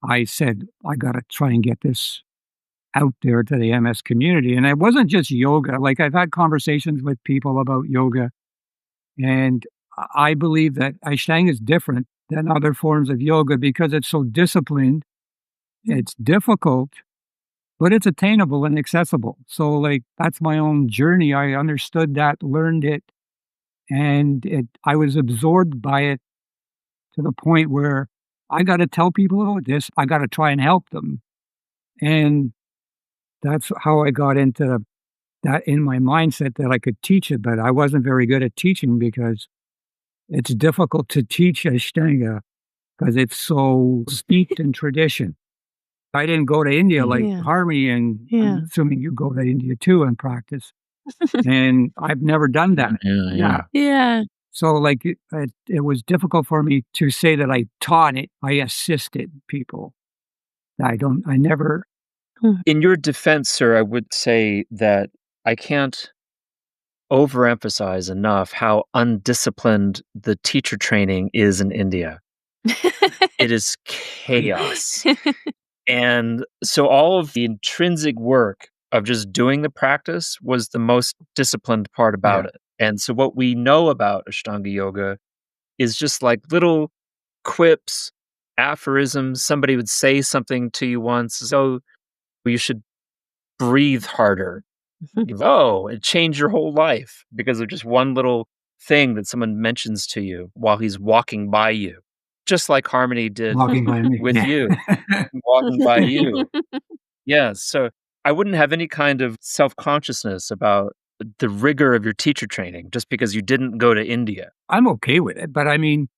I said, I got to try and get this out there to the MS community. And it wasn't just yoga. Like I've had conversations with people about yoga, and I believe that Ashtanga is different than other forms of yoga because it's so disciplined. It's difficult, but it's attainable and accessible. So like that's my own journey. I understood that, learned it, and I was absorbed by it to the point where I got to tell people about this. I got to try and help them. And that's how I got into that in my mindset that I could teach it, but I wasn't very good at teaching because it's difficult to teach Ashtanga because it's so steeped in tradition. I didn't go to India like Yeah. Harmony, and Yeah. I'm assuming you go to India too and practice. And I've never done that. Yeah. Yeah. So like it was difficult for me to say that I taught it. I assisted people. I never. In your defense, sir, I would say that I can't overemphasize enough how undisciplined the teacher training is in India. It is chaos. And so all of the intrinsic work of just doing the practice was the most disciplined part about it. And so what we know about Ashtanga Yoga is just like little quips, aphorisms. Somebody would say something to you once, so you should breathe harder. Oh, it changed your whole life because of just one little thing that someone mentions to you while he's walking by you. Just like Harmony did Walking by me. with you, walking by you. Yeah, so I wouldn't have any kind of self-consciousness about the rigor of your teacher training just because you didn't go to India. I'm okay with it, but I mean,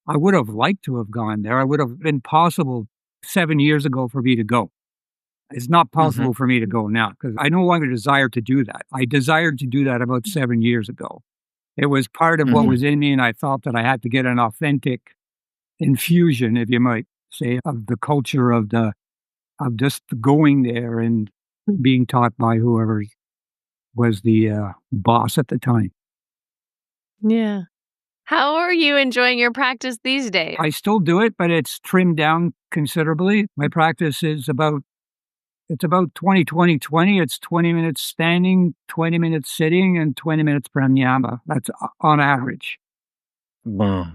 I would have liked to have gone there. I would have been possible 7 years ago for me to go. It's not possible for me to go now because I no longer desire to do that. I desired to do that about 7 years ago. It was part of what was in me, and I felt that I had to get an authentic infusion, if you might say, of the culture of just going there and being taught by whoever was the boss at the time. Yeah. How are you enjoying your practice these days? I still do it, but it's trimmed down considerably. My practice is about 20-20-20. It's 20 minutes standing, 20 minutes sitting, and 20 minutes pranayama. That's on average. Wow.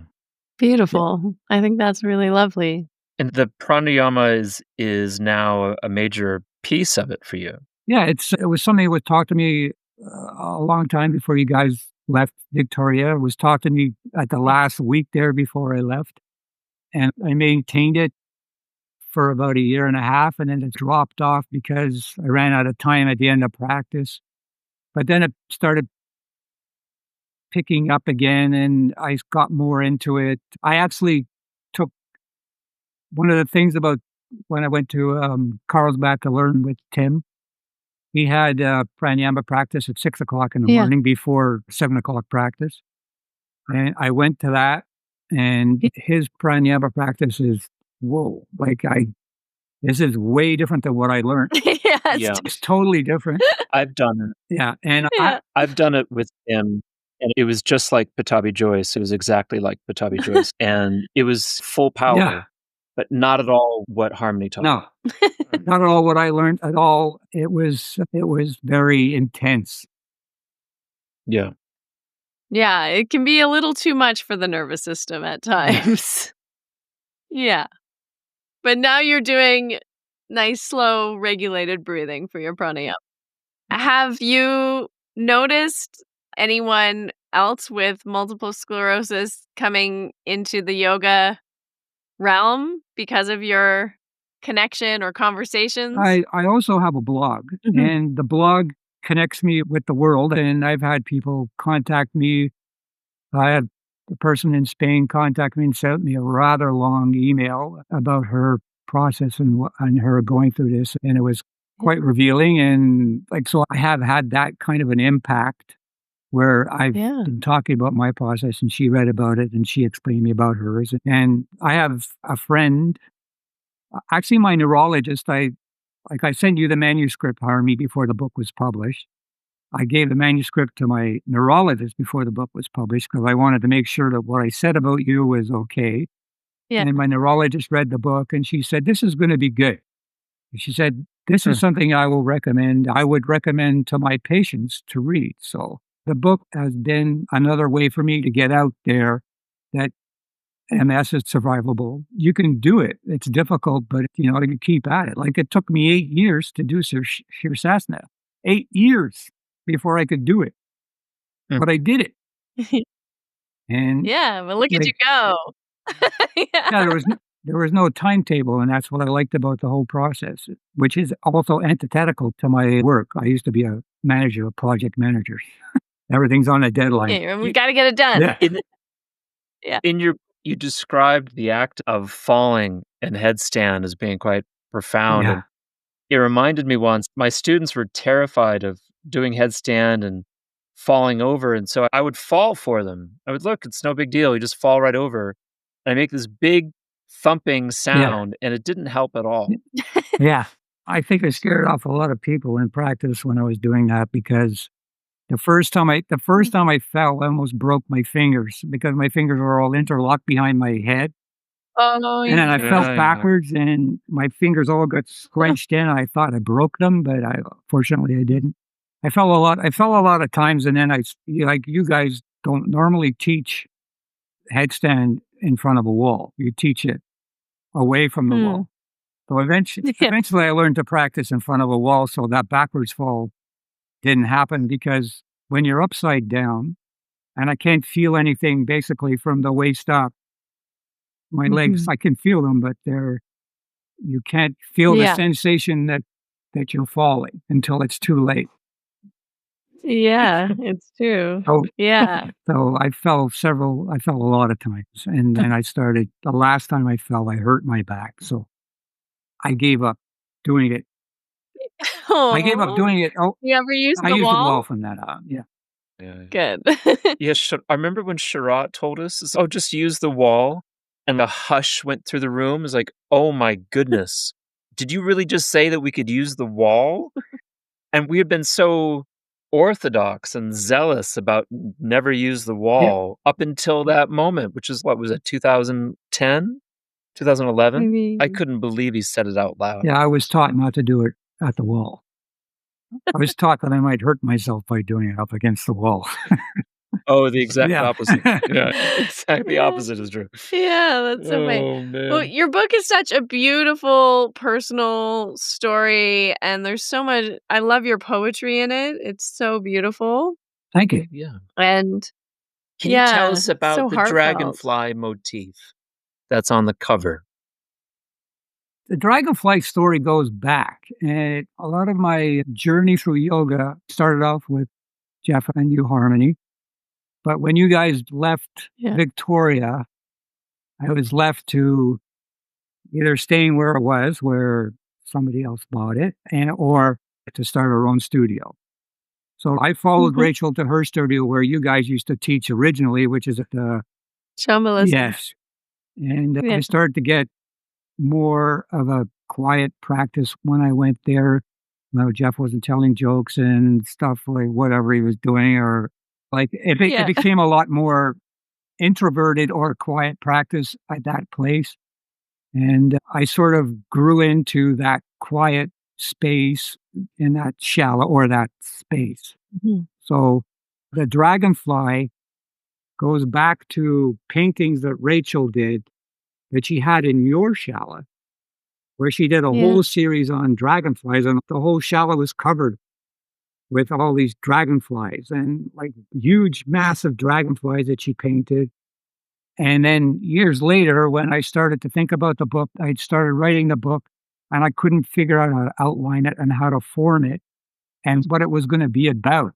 Beautiful. I think that's really lovely. And the pranayama is now a major piece of it for you. Yeah, it was something that was taught to me a long time before you guys left Victoria. It was taught to me at the last week there before I left, and I maintained it for about a year and a half, and then it dropped off because I ran out of time at the end of practice. But then it started picking up again, and I got more into it. I actually took one of the things about when I went to Carlsbad to learn with Tim. He had pranayama practice at 6 o'clock in the Yeah. morning before 7 o'clock practice. And I went to that, and his pranayama practice is, whoa, this is way different than what I learned. Yeah, Yeah. It's totally different. I've done it. Yeah. And Yeah. I've done it with him, and it was just like Patabi Joyce. It was exactly like Patabi Joyce, and it was full power, Yeah. but not at all what Harmony taught. No, not at all what I learned at all. It was very intense. Yeah. Yeah, it can be a little too much for the nervous system at times. Yeah. But now you're doing nice, slow, regulated breathing for your pranayama. Have you noticed anyone else with multiple sclerosis coming into the yoga realm because of your connection or conversations? I also have a blog, and the blog connects me with the world, and I've had people contact me. I had a person in Spain contact me and sent me a rather long email about her process and her going through this, and it was quite revealing. And so I have had that kind of an impact where I've been talking about my process, and she read about it, and she explained me about hers. And I have a friend, actually my neurologist. I sent you the manuscript, Harmy, before the book was published. I gave the manuscript to my neurologist before the book was published because I wanted to make sure that what I said about you was okay. Yeah. And my neurologist read the book, and she said, "This is going to be good." She said, "This is something I will recommend. I would recommend to my patients to read." So the book has been another way for me to get out there that MS is survivable. You can do it. It's difficult, but you keep at it. It took me 8 years to do Shirsasana. 8 years before I could do it. But I did it. And yeah, but look at you go. there was no timetable, and that's what I liked about the whole process, which is also antithetical to my work. I used to be a manager, a project manager. Everything's on a deadline. Yeah, we got to get it done. Yeah. You described the act of falling and headstand as being quite profound. Yeah. And it reminded me once, my students were terrified of doing headstand and falling over. And so I would fall for them. I would, look, it's no big deal. You just fall right over. And I make this big thumping sound, and it didn't help at all. Yeah. I think I scared off a lot of people in practice when I was doing that, because the first time I fell, I almost broke my fingers because my fingers were all interlocked behind my head. Oh, And then I fell backwards, and my fingers all got scrunched in. I thought I broke them, but fortunately I didn't. I fell a lot of times, and then you guys don't normally teach headstand in front of a wall. You teach it away from the wall. So eventually I learned to practice in front of a wall, so that backwards fall didn't happen, because when you're upside down, and I can't feel anything basically from the waist up, my legs, I can feel them, but you can't feel the sensation that you're falling until it's too late. Yeah, it's true. So, Yeah. So I fell a lot of times. And then the last time I fell, I hurt my back. So I gave up doing it. I gave up doing it. Oh, you ever use I the used wall? the wall from that on. Yeah. Good. Yes, I remember when Sharat told us, just use the wall. And the hush went through the room. It was like, oh my goodness. Did you really just say that we could use the wall? And we have been so orthodox and zealous about never use the wall up until that moment, which is, what was it, 2010? 2011? Maybe. I couldn't believe he said it out loud. Yeah, I was taught not to do it at the wall. I was taught that I might hurt myself by doing it up against the wall. Oh, the exact Yeah. opposite. Yeah, exactly Yeah. opposite is true. Yeah, that's so funny. Oh, Well, man. your book is such a beautiful personal story, and there's so much. I love your poetry in it. It's so beautiful. Thank you. Yeah. And Can you tell yeah, us it's about so the heartfelt. dragonfly motif that's on the cover? The dragonfly story goes back, and a lot of my journey through yoga started off with Jeff and you, Harmony. But when you guys left Yeah. Victoria, I was left to either staying where it was, where somebody else bought it, and or to start our own studio. So I followed Mhm. Rachel to her studio where you guys used to teach originally, which is at the Shambhala. yes. And Yeah. I started to get more of a quiet practice when I went there. No, Jeff wasn't telling jokes and stuff like whatever he was doing, or like it Yeah. became a lot more introverted or quiet practice at that place. And I sort of grew into that quiet space in that shallow or that space. Mhm. So the dragonfly goes back to paintings that Rachel did that she had in your shala, where she did a Yeah. whole series on dragonflies, and the whole shala was covered with all these dragonflies and like huge, massive dragonflies that she painted. And then years later, when I started to think about the book, I'd started writing the book and I couldn't figure out how to outline it and how to form it and what it was going to be about.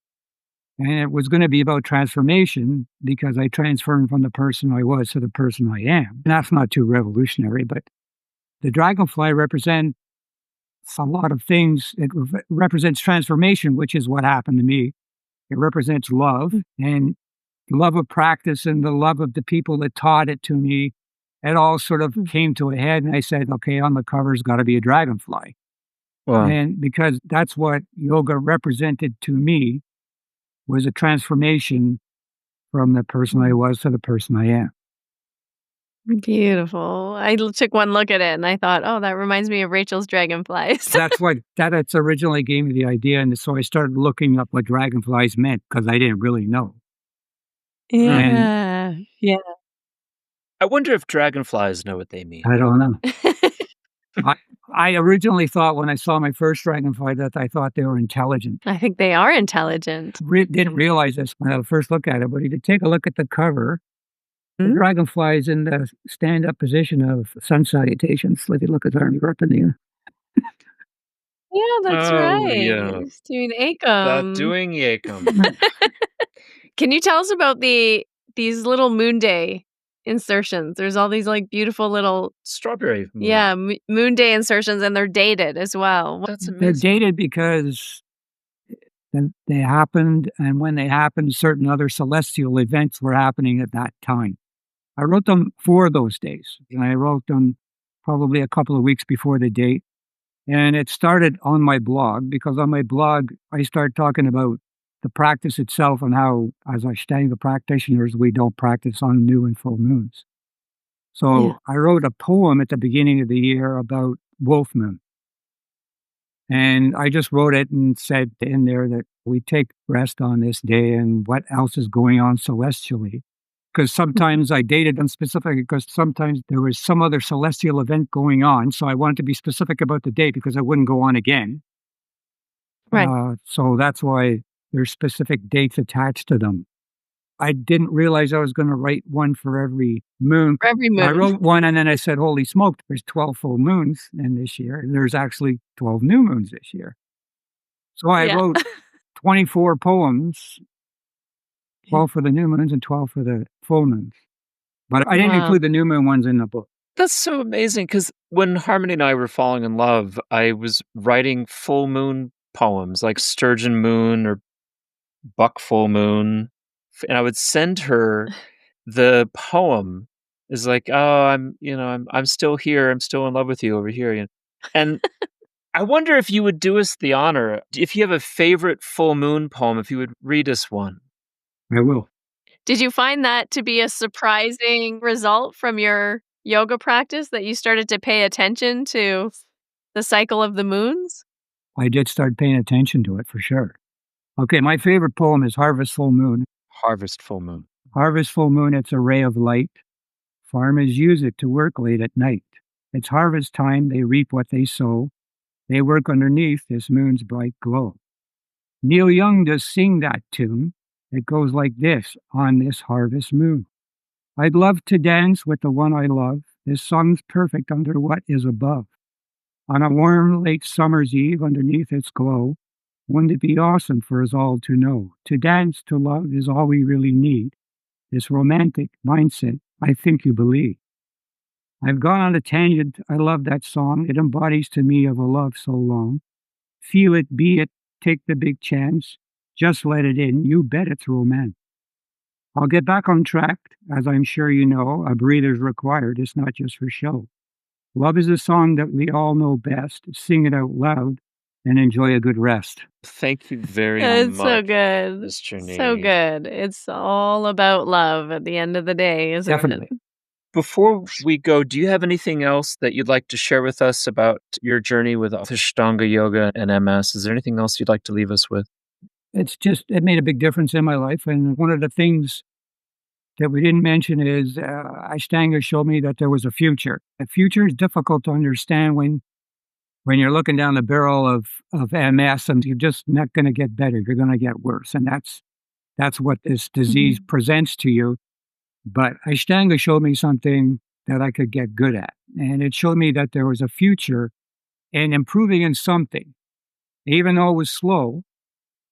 And it was going to be about transformation because I transformed from the person I was to the person I am. And that's not too revolutionary, but the dragonfly represents a lot of things. It represents transformation, which is what happened to me. It represents love and love of practice and the love of the people that taught it to me. It all sort of came to a head, and I said, okay, on the cover's got to be a dragonfly. Wow. And because that's what yoga represented to me was a transformation from the person I was to the person I am. Beautiful. I took one look at it and I thought, oh, that reminds me of Rachel's dragonflies. That's originally gave me the idea. And so I started looking up what dragonflies meant because I didn't really know. And Yeah. Yeah. I wonder if dragonflies know what they mean. I don't know. I originally thought when I saw my first dragonfly that I thought they were intelligent. I think they are intelligent. Didn't realize this when I first looked at it, but if you take a look at the cover, the Hmm? dragonfly is in the stand-up position of sun salutations. If you look at the army up in the air. Yeah, that's Oh, right. yeah. It's doing That Acom. doing Yacom. Can you tell us about these little Moon Day insertions? There's all these like beautiful little Strawberry moon. yeah Moon Day insertions, and they're dated as well. That's They're amazing. dated because they happened, and when they happened, certain other celestial events were happening at that time. I wrote them for those days, and I wrote them probably a couple of weeks before the date. And it started on my blog because on my blog, I started talking about the practice itself and how, as Ashtanga practitioners, we don't practice on new and full moons. So Yeah. I wrote a poem at the beginning of the year about Wolf Moon. And I just wrote it and said in there that we take rest on this day and what else is going on celestially. Because sometimes I dated them specifically because sometimes there was some other celestial event going on. So I wanted to be specific about the date because I wouldn't go on again. Right. So that's why there's specific dates attached to them. I didn't realize I was going to write one for every moon. For every I moon. wrote one and then I said, holy smoke, there's 12 full moons in this year. And there's actually 12 new moons this year. So I Yeah. wrote 24 poems, 12 for the new moons and 12 for the full moons. But I didn't Wow. include the new moon ones in the book. That's so amazing because when Harmony and I were falling in love, I was writing full moon poems like Sturgeon Moon or Buck Full Moon. And I would send her the poem is like, oh, I'm still here. I'm still in love with you over here. And I wonder if you would do us the honor, if you have a favorite full moon poem, if you would read us one. I will. Did you find that to be a surprising result from your yoga practice that you started to pay attention to the cycle of the moons? I did start paying attention to it for sure. Okay, my favorite poem is Harvest Full Moon. Harvest full moon. Harvest full moon, it's a ray of light. Farmers use it to work late at night. It's harvest time, they reap what they sow. They work underneath this moon's bright glow. Neil Young does sing that tune. It goes like this on this harvest moon. I'd love to dance with the one I love. This song's perfect under what is above. On a warm late summer's eve underneath its glow, wouldn't it be awesome for us all to know? To dance, to love is all we really need. This romantic mindset, I think you believe. I've gone on a tangent. I love that song. It embodies to me of a love so long. Feel it, be it, take the big chance. Just let it in. You bet it's romance. I'll get back on track. As I'm sure you know, a breather's required. It's not just for show. Love is a song that we all know best. Sing it out loud and enjoy a good rest. Thank you very It's much, so good. Mr. So Nee. good. It's all about love at the end of the day, isn't Definitely. it? Before we go, do you have anything else that you'd like to share with us about your journey with Ashtanga Yoga and MS? Is there anything else you'd like to leave us with? It made a big difference in my life. And one of the things that we didn't mention is Ashtanga showed me that there was a future. The future is difficult to understand when you're looking down the barrel of MS and you're just not going to get better. You're going to get worse. And that's what this disease presents to you. But Ashtanga showed me something that I could get good at. And it showed me that there was a future in improving in something. Even though it was slow,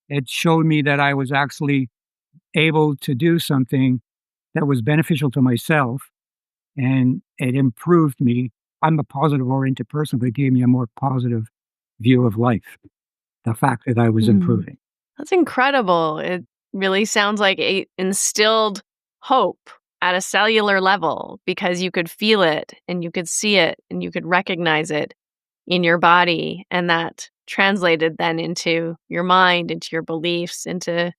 it showed me that I was actually able to do something that was beneficial to myself. And it improved me. I'm a positive oriented person, but it gave me a more positive view of life. The fact that I was improving. That's incredible. It really sounds like it instilled hope at a cellular level because you could feel it and you could see it and you could recognize it in your body. And that translated then into your mind, into your beliefs, into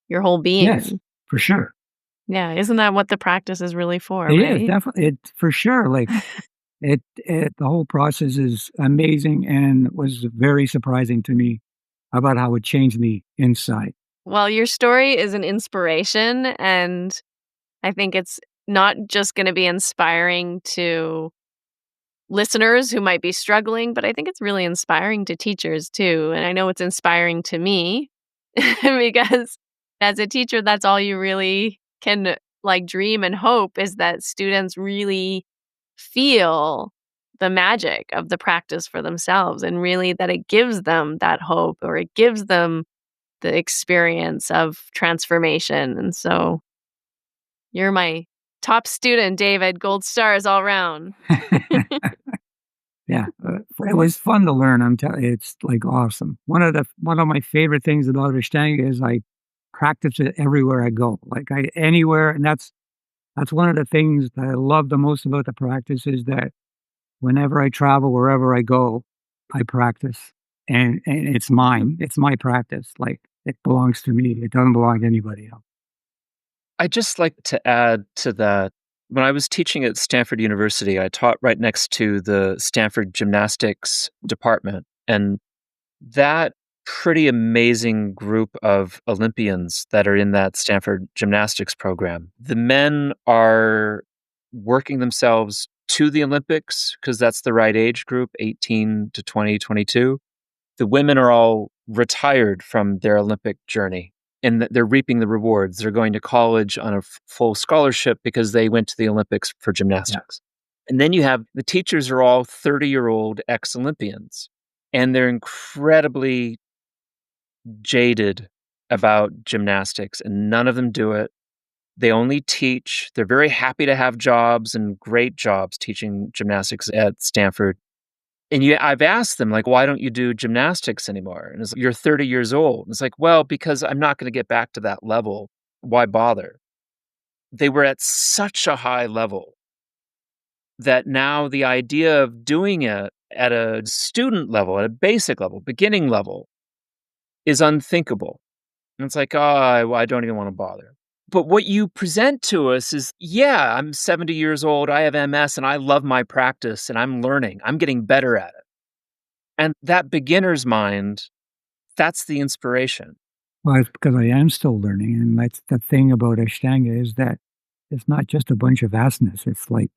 your whole being. Yes, for sure. Yeah. Isn't that what the practice is really for? It right? is definitely, it for sure. Like the whole process is amazing and was very surprising to me about how it changed me inside. Well, your story is an inspiration, and I think it's not just going to be inspiring to listeners who might be struggling, but I think it's really inspiring to teachers too. And I know it's inspiring to me because as a teacher, that's all you really can dream and hope is that students really feel the magic of the practice for themselves and really that it gives them that hope or it gives them the experience of transformation. And so you're my top student, David. Gold stars all around. Yeah, it was fun to learn. I'm telling you, it's like awesome. One of my favorite things about Ashtanga is I practice it everywhere I go. Anywhere, and that's one of the things that I love the most about the practice is that whenever I travel, wherever I go, I practice, and it's mine. It's my practice. Like it belongs to me. It doesn't belong to anybody else. I'd just like to add to that. When I was teaching at Stanford University, I taught right next to the Stanford gymnastics department. And that pretty amazing group of Olympians that are in that Stanford gymnastics program, the men are working themselves to the Olympics because that's the right age group, 18 to 20, 22. The women are all retired from their Olympic journey. And they're reaping the rewards. They're going to college on a full scholarship because they went to the Olympics for gymnastics. Yeah. And then you have the teachers are all 30-year-old ex-Olympians. And they're incredibly jaded about gymnastics. And none of them do it. They only teach. They're very happy to have jobs and great jobs teaching gymnastics at Stanford. And I've asked them, why don't you do gymnastics anymore? And it's you're 30 years old. And it's well, because I'm not going to get back to that level. Why bother? They were at such a high level that now the idea of doing it at a student level, at a basic level, beginning level, is unthinkable. And it's I don't even want to bother. But what you present to us is, yeah, I'm 70 years old, I have MS, and I love my practice, and I'm learning. I'm getting better at it. And that beginner's mind, that's the inspiration. Well, it's because I am still learning, and that's the thing about Ashtanga is that it's not just a bunch of asanas. It's like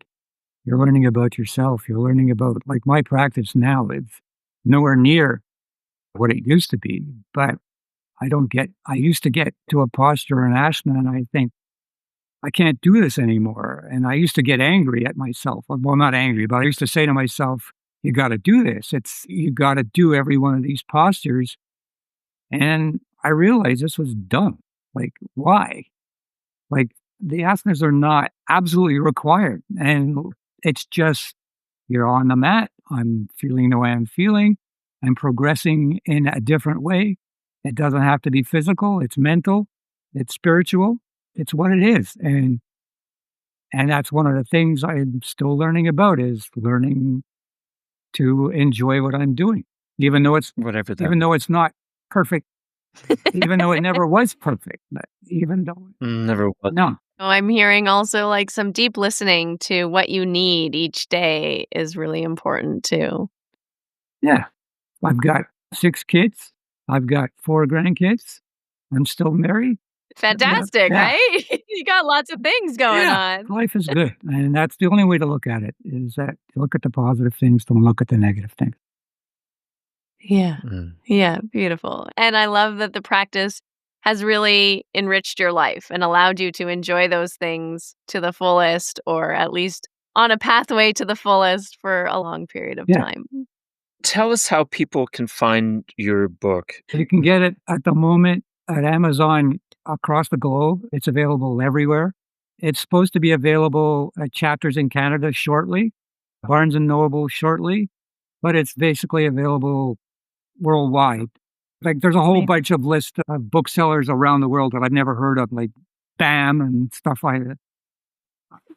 you're learning about yourself. You're learning about like my practice now is nowhere near what it used to be, but I used to get to a posture in asana and I think, I can't do this anymore. And I used to get angry at myself. Well, not angry, but I used to say to myself, you got to do this. You got to do every one of these postures. And I realized this was dumb. Like, why? Like, the asanas are not absolutely required. And it's just, you're on the mat. I'm feeling the way I'm feeling. I'm progressing in a different way. It doesn't have to be physical. It's mental. It's spiritual. It's what it is. And that's one of the things I'm still learning about is learning to enjoy what I'm doing, even though it's Whatever that even though it's not perfect, even though it never was perfect. But even though never was. no, Oh, I'm hearing also like some deep listening to what you need each day is really important too. yeah, I've got 6 kids. I've got 4 grandkids. I'm still married. Fantastic, Yeah. right? You got lots of things going on. Life is good, and that's the only way to look at it. Is that you look at the positive things, don't look at the negative things. Yeah. Mm. Yeah, beautiful. And I love that the practice has really enriched your life and allowed you to enjoy those things to the fullest, or at least on a pathway to the fullest for a long period of Yeah. time. Tell us how people can find your book. You can get it at the moment at Amazon across the globe. It's available everywhere. It's supposed to be available at Chapters in Canada shortly, Barnes and Noble shortly, but it's basically available worldwide. Like there's a whole Amazing. bunch of lists of booksellers around the world that I've never heard of, like BAM and stuff like that.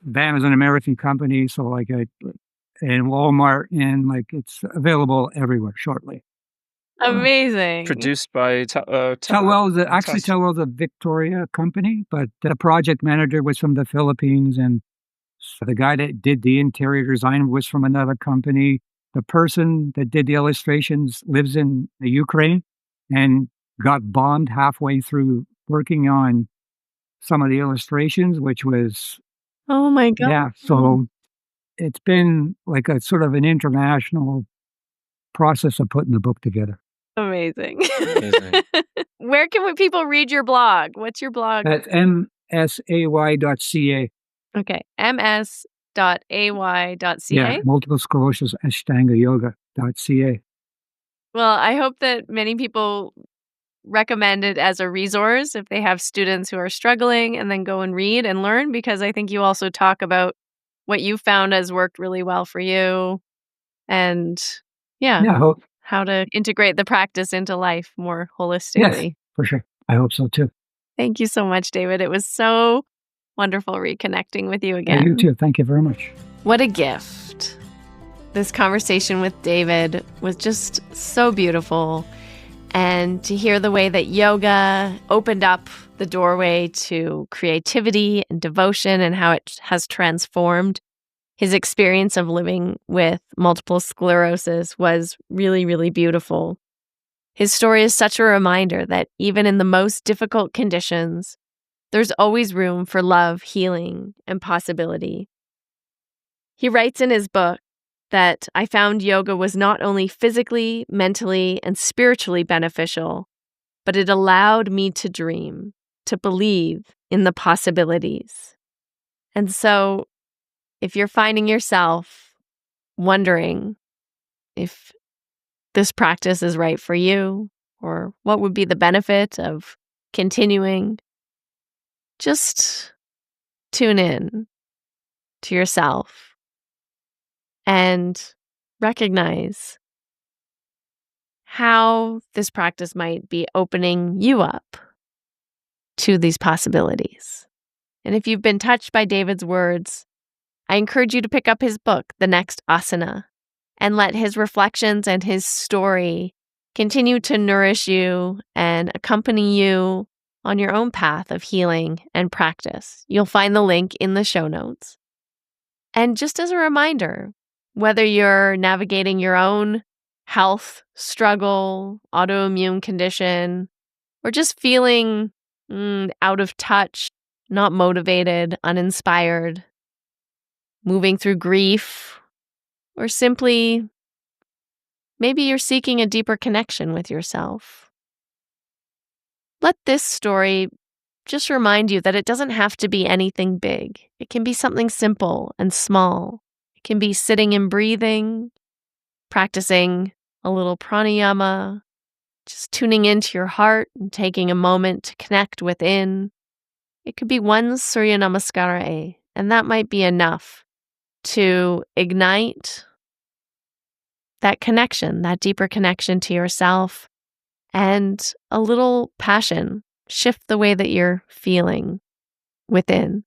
BAM is an American company, so like and Walmart, and like it's available everywhere shortly. Amazing. Produced by Telwell's actually Telwell's a Victoria company, but the project manager was from the Philippines, and so the guy that did the interior design was from another company. The person that did the illustrations lives in the Ukraine and got bombed halfway through working on some of the illustrations, which was Oh my God. yeah. So it's been like a sort of an international process of putting the book together. Amazing. Amazing. Where can people read your blog? What's your blog? That's msay.ca. Okay. ms.ay.ca. Yeah, multiple sclerosis Ashtanga Yoga.ca. Well, I hope that many people recommend it as a resource if they have students who are struggling, and then go and read and learn, because I think you also talk about what you found has worked really well for you, and how to integrate the practice into life more holistically. Yes, for sure. I hope so too. Thank you so much, David. It was so wonderful reconnecting with you again. You too. Thank you very much. What a gift. This conversation with David was just so beautiful. And to hear the way that yoga opened up the doorway to creativity and devotion, and how it has transformed his experience of living with multiple sclerosis was really, really beautiful. His story is such a reminder that even in the most difficult conditions, there's always room for love, healing, and possibility. He writes in his book that I found yoga was not only physically, mentally, and spiritually beneficial, but it allowed me to dream, to believe in the possibilities. And so, if you're finding yourself wondering if this practice is right for you, or what would be the benefit of continuing, just tune in to yourself and recognize how this practice might be opening you up to these possibilities. And if you've been touched by David's words, I encourage you to pick up his book, The Next Asana, and let his reflections and his story continue to nourish you and accompany you on your own path of healing and practice. You'll find the link in the show notes. And just as a reminder, whether you're navigating your own health struggle, autoimmune condition, or just feeling out of touch, not motivated, uninspired, moving through grief, or simply maybe you're seeking a deeper connection with yourself. Let this story just remind you that it doesn't have to be anything big. It can be something simple and small. It can be sitting and breathing, practicing a little pranayama, just tuning into your heart and taking a moment to connect within. It could be one Surya Namaskara, and that might be enough to ignite that connection, that deeper connection to yourself, and a little passion, shift the way that you're feeling within.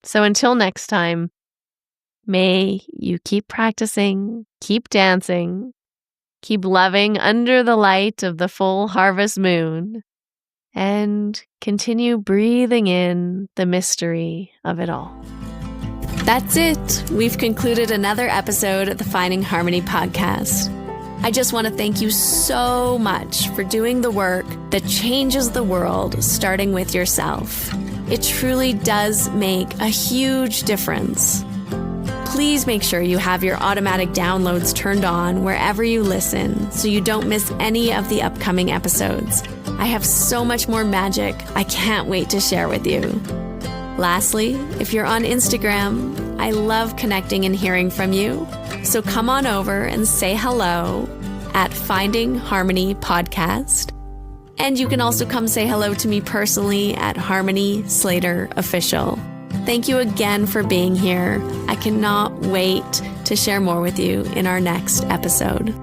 So until next time, may you keep practicing, keep dancing, keep loving under the light of the full harvest moon, and continue breathing in the mystery of it all. That's it. We've concluded another episode of the Finding Harmony podcast. I just want to thank you so much for doing the work that changes the world, starting with yourself. It truly does make a huge difference. Please make sure you have your automatic downloads turned on wherever you listen so you don't miss any of the upcoming episodes. I have so much more magic I can't wait to share with you. Lastly, if you're on Instagram, I love connecting and hearing from you. So come on over and say hello at Finding Harmony Podcast. And you can also come say hello to me personally at Harmony Slater Official. Thank you again for being here. I cannot wait to share more with you in our next episode.